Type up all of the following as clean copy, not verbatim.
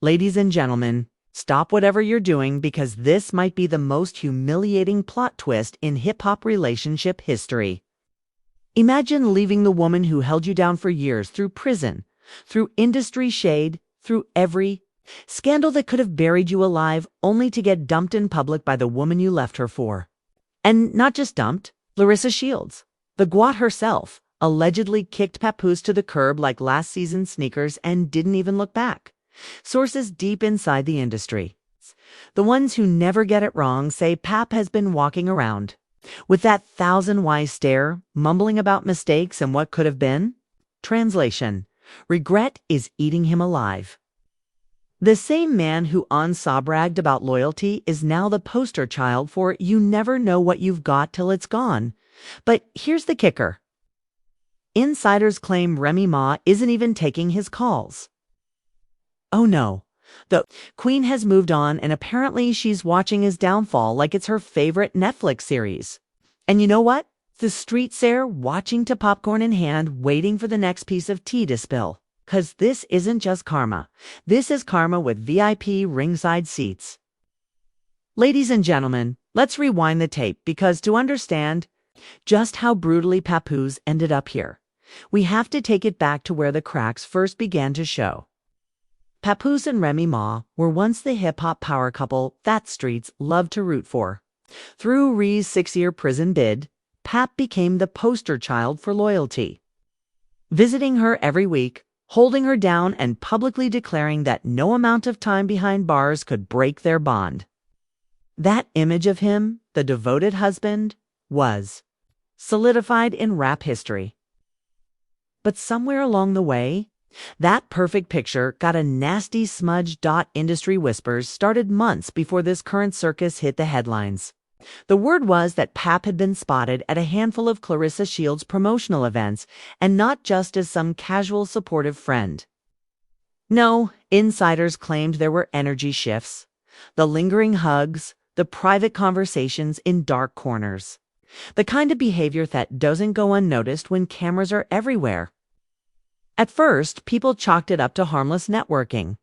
Ladies and gentlemen, stop whatever you're doing because this might be the most humiliating plot twist in hip-hop relationship history. Imagine leaving the woman who held you down for years through prison, through industry shade, through every scandal that could have buried you alive, only to get dumped in public by the woman you left her for. And not just dumped, Claressa Shields, the gwot herself, allegedly kicked Papoose to the curb like last season's sneakers and didn't even look back. Sources deep inside the industry, the ones who never get it wrong, say Pap has been walking around with that thousand-wise stare, mumbling about mistakes and what could have been. Translation: regret is eating him alive. The same man who bragged about loyalty is now the poster child for you never know what you've got till it's gone. But here's the kicker. Insiders claim Remy Ma isn't even taking his calls. Oh no, the Queen has moved on and apparently she's watching his downfall like it's her favorite Netflix series. And you know what? The streets there watching to popcorn in hand, waiting for the next piece of tea to spill. 'Cause this isn't just karma. This is karma with VIP ringside seats. Ladies and gentlemen, let's rewind the tape because to understand just how brutally Papoose ended up here, we have to take it back to where the cracks first began to show. Papoose and Remy Ma were once the hip-hop power couple that streets loved to root for. Through Rhee's 6-year prison bid, Pap became the poster child for loyalty. Visiting her every week, holding her down and publicly declaring that no amount of time behind bars could break their bond. That image of him, the devoted husband, was solidified in rap history. But somewhere along the way, that perfect picture got a nasty smudge. Industry whispers started months before this current circus hit the headlines. The word was that Pap had been spotted at a handful of Claressa Shields' promotional events, and not just as some casual supportive friend. No, insiders claimed there were energy shifts, the lingering hugs, the private conversations in dark corners. The kind of behavior that doesn't go unnoticed when cameras are everywhere. At first, people chalked it up to harmless networking.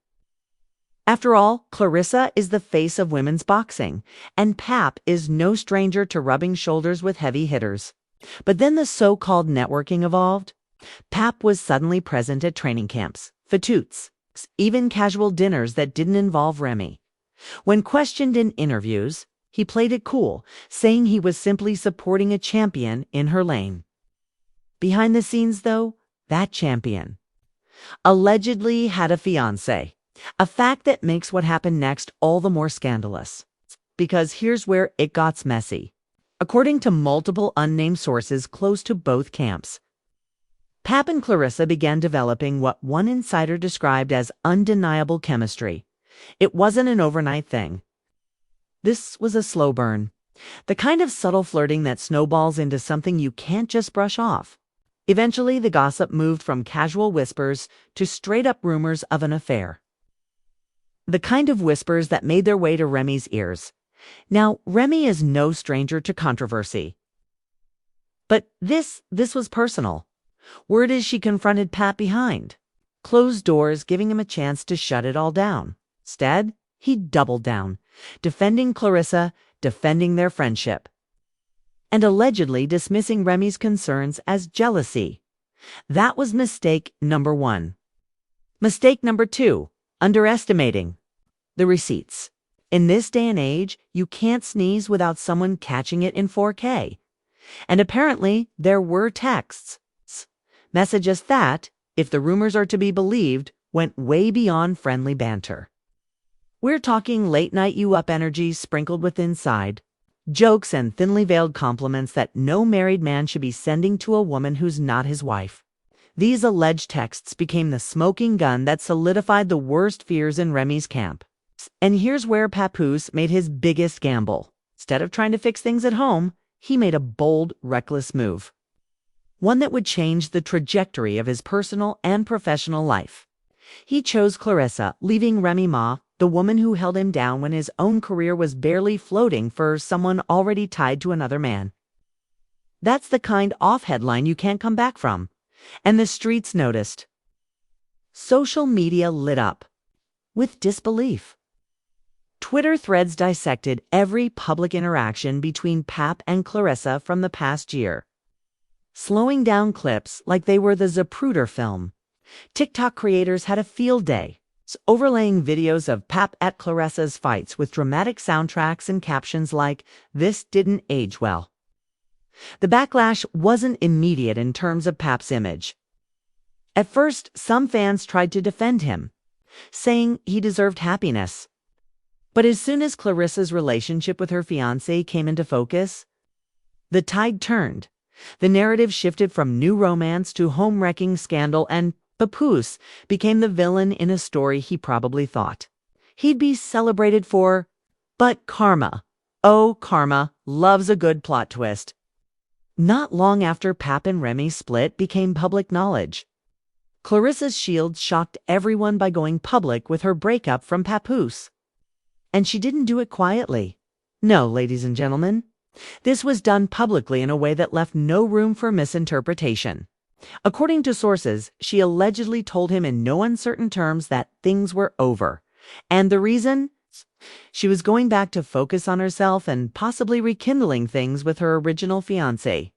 After all, Claressa is the face of women's boxing, and Pap is no stranger to rubbing shoulders with heavy hitters. But then the so-called networking evolved. Pap was suddenly present at training camps, fatoots, even casual dinners that didn't involve Remy. When questioned in interviews, he played it cool, saying he was simply supporting a champion in her lane. Behind the scenes, though, that champion allegedly had a fiancé, a fact that makes what happened next all the more scandalous. Because here's where it got messy. According to multiple unnamed sources close to both camps, Pap and Claressa began developing what one insider described as undeniable chemistry. It wasn't an overnight thing. This was a slow burn, the kind of subtle flirting that snowballs into something you can't just brush off. Eventually, the gossip moved from casual whispers to straight-up rumors of an affair. The kind of whispers that made their way to Remy's ears. Now, Remy is no stranger to controversy. But this was personal. Word is she confronted Pap behind closed doors, giving him a chance to shut it all down. Instead, he doubled down, defending Claressa, defending their friendship, and allegedly dismissing Remy's concerns as jealousy. That was mistake number one. Mistake number two, underestimating the receipts. In this day and age, you can't sneeze without someone catching it in 4K. And apparently, there were texts, messages that, if the rumors are to be believed, went way beyond friendly banter. We're talking late-night you-up energy sprinkled with inside jokes and thinly veiled compliments that no married man should be sending to a woman who's not his wife. These alleged texts became the smoking gun that solidified the worst fears in Remy's camp. And here's where Papoose made his biggest gamble. Instead of trying to fix things at home, he made a bold, reckless move. One that would change the trajectory of his personal and professional life. He chose Claressa, leaving Remy Ma, the woman who held him down when his own career was barely floating, for someone already tied to another man. That's the kind of headline you can't come back from. And the streets noticed. Social media lit up. with disbelief. Twitter threads dissected every public interaction between Pap and Claressa from the past year, slowing down clips like they were the Zapruder film. TikTok creators had a field day, overlaying videos of Pap at Claressa's fights with dramatic soundtracks and captions like, "This didn't age well." The backlash wasn't immediate in terms of Pap's image. At first, some fans tried to defend him, saying he deserved happiness. But as soon as Claressa's relationship with her fiancé came into focus, the tide turned. The narrative shifted from new romance to home-wrecking scandal, and Papoose became the villain in a story he probably thought he'd be celebrated for. But karma, oh karma, loves a good plot twist. Not long after Pap and Remy split became public knowledge, Claressa Shields shocked everyone by going public with her breakup from Papoose. And she didn't do it quietly. No, ladies and gentlemen. This was done publicly in a way that left no room for misinterpretation. According to sources, she allegedly told him in no uncertain terms that things were over. And the reason? She was going back to focus on herself and possibly rekindling things with her original fiancé.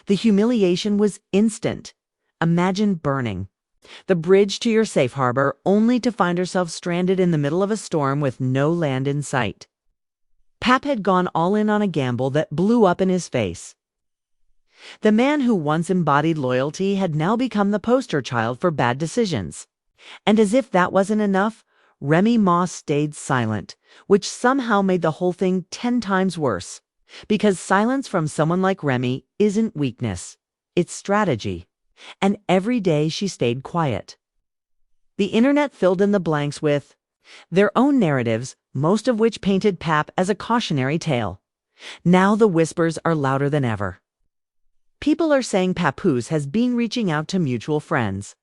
The humiliation was instant. Imagine burning the bridge to your safe harbor only to find herself stranded in the middle of a storm with no land in sight. Pap had gone all in on a gamble that blew up in his face. The man who once embodied loyalty had now become the poster child for bad decisions. And as if that wasn't enough, Remy Ma stayed silent, which somehow made the whole thing 10 times worse. Because silence from someone like Remy isn't weakness, it's strategy. And every day she stayed quiet. The internet filled in the blanks with their own narratives, most of which painted Pap as a cautionary tale. Now the whispers are louder than ever. People are saying Papoose has been reaching out to mutual friends,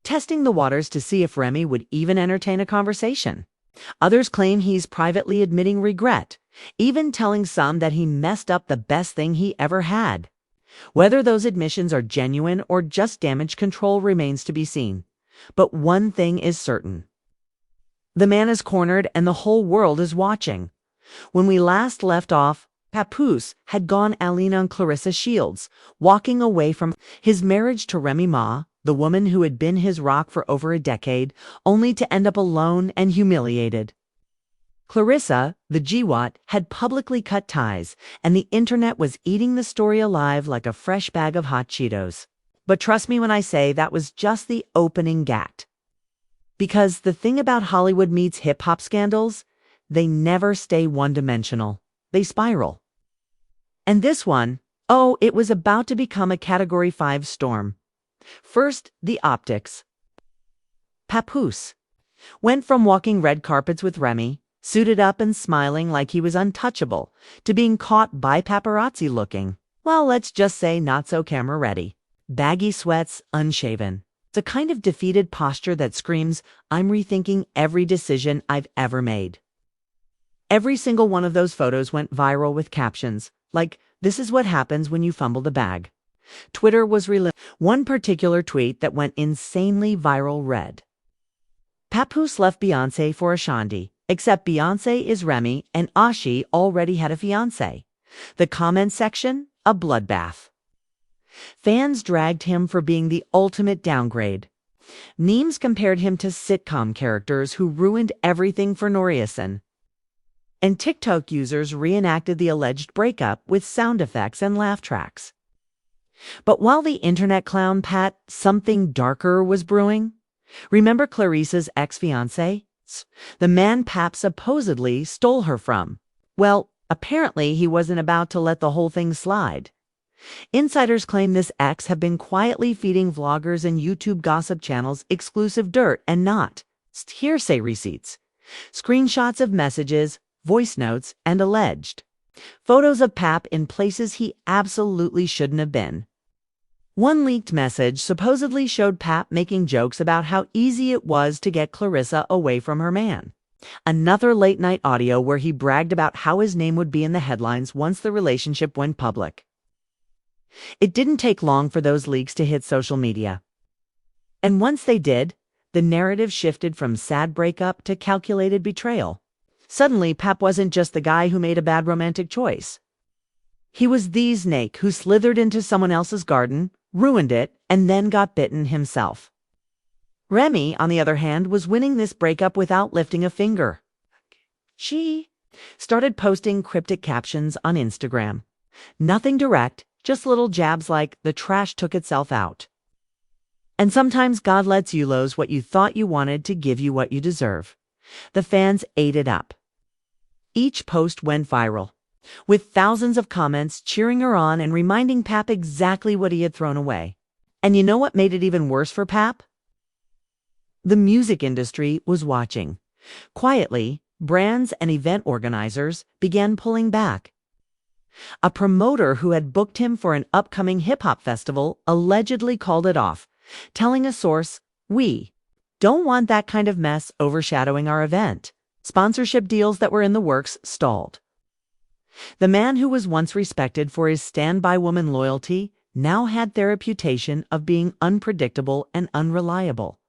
testing the waters to see if Remy would even entertain a conversation. Others claim he's privately admitting regret, even telling some that he messed up the best thing he ever had. Whether those admissions are genuine or just damage control remains to be seen. But one thing is certain. The man is cornered and the whole world is watching. When we last left off, Papoose had gone all-in on Claressa Shields, walking away from his marriage to Remy Ma, the woman who had been his rock for over a decade, only to end up alone and humiliated. Claressa, the GWAT, had publicly cut ties, and the internet was eating the story alive like a fresh bag of hot Cheetos. But trust me when I say that was just the opening act. Because the thing about Hollywood meets hip-hop scandals, they never stay one-dimensional. They spiral. And this one, oh, it was about to become a Category 5 storm. First, the optics. Papoose went from walking red carpets with Remy, suited up and smiling like he was untouchable, to being caught by paparazzi looking, well, let's just say not so camera ready. Baggy sweats, unshaven. It's a kind of defeated posture that screams, I'm rethinking every decision I've ever made. Every single one of those photos went viral with captions like, this is what happens when you fumble the bag. Twitter was one particular tweet that went insanely viral read, Papoose left Beyoncé for Ashanti, except Beyoncé is Remy and Ashi already had a fiancé. The comment section, a bloodbath. Fans dragged him for being the ultimate downgrade. Memes compared him to sitcom characters who ruined everything for Norieson. And TikTok users reenacted the alleged breakup with sound effects and laugh tracks. But while the internet clown Pat, something darker was brewing. Remember Clarissa's ex-fiancé? The man Pap supposedly stole her from. Well, apparently he wasn't about to let the whole thing slide. Insiders claim this ex had been quietly feeding vloggers and YouTube gossip channels exclusive dirt and not hearsay receipts, screenshots of messages, voice notes, and alleged photos of Pap in places he absolutely shouldn't have been. One leaked message supposedly showed Pap making jokes about how easy it was to get Claressa away from her man. Another late-night audio where he bragged about how his name would be in the headlines once the relationship went public. It didn't take long for those leaks to hit social media. And once they did, The narrative shifted from sad breakup to calculated betrayal. Suddenly, Pap wasn't just the guy who made a bad romantic choice. He was the snake who slithered into someone else's garden, ruined it, and then got bitten himself. Remy, on the other hand, was winning this breakup without lifting a finger. She started posting cryptic captions on Instagram. Nothing direct, just little jabs like, "the trash took itself out." And sometimes God lets you lose what you thought you wanted to give you what you deserve. The fans ate it up. Each post went viral, with thousands of comments cheering her on and reminding Pap exactly what he had thrown away. And you know what made it even worse for Pap? The music industry was watching. Quietly, brands and event organizers began pulling back. A promoter who had booked him for an upcoming hip-hop festival allegedly called it off, telling a source, "We don't want that kind of mess overshadowing our event." Sponsorship deals that were in the works stalled. The man who was once respected for his stand-by woman loyalty now had the reputation of being unpredictable and unreliable.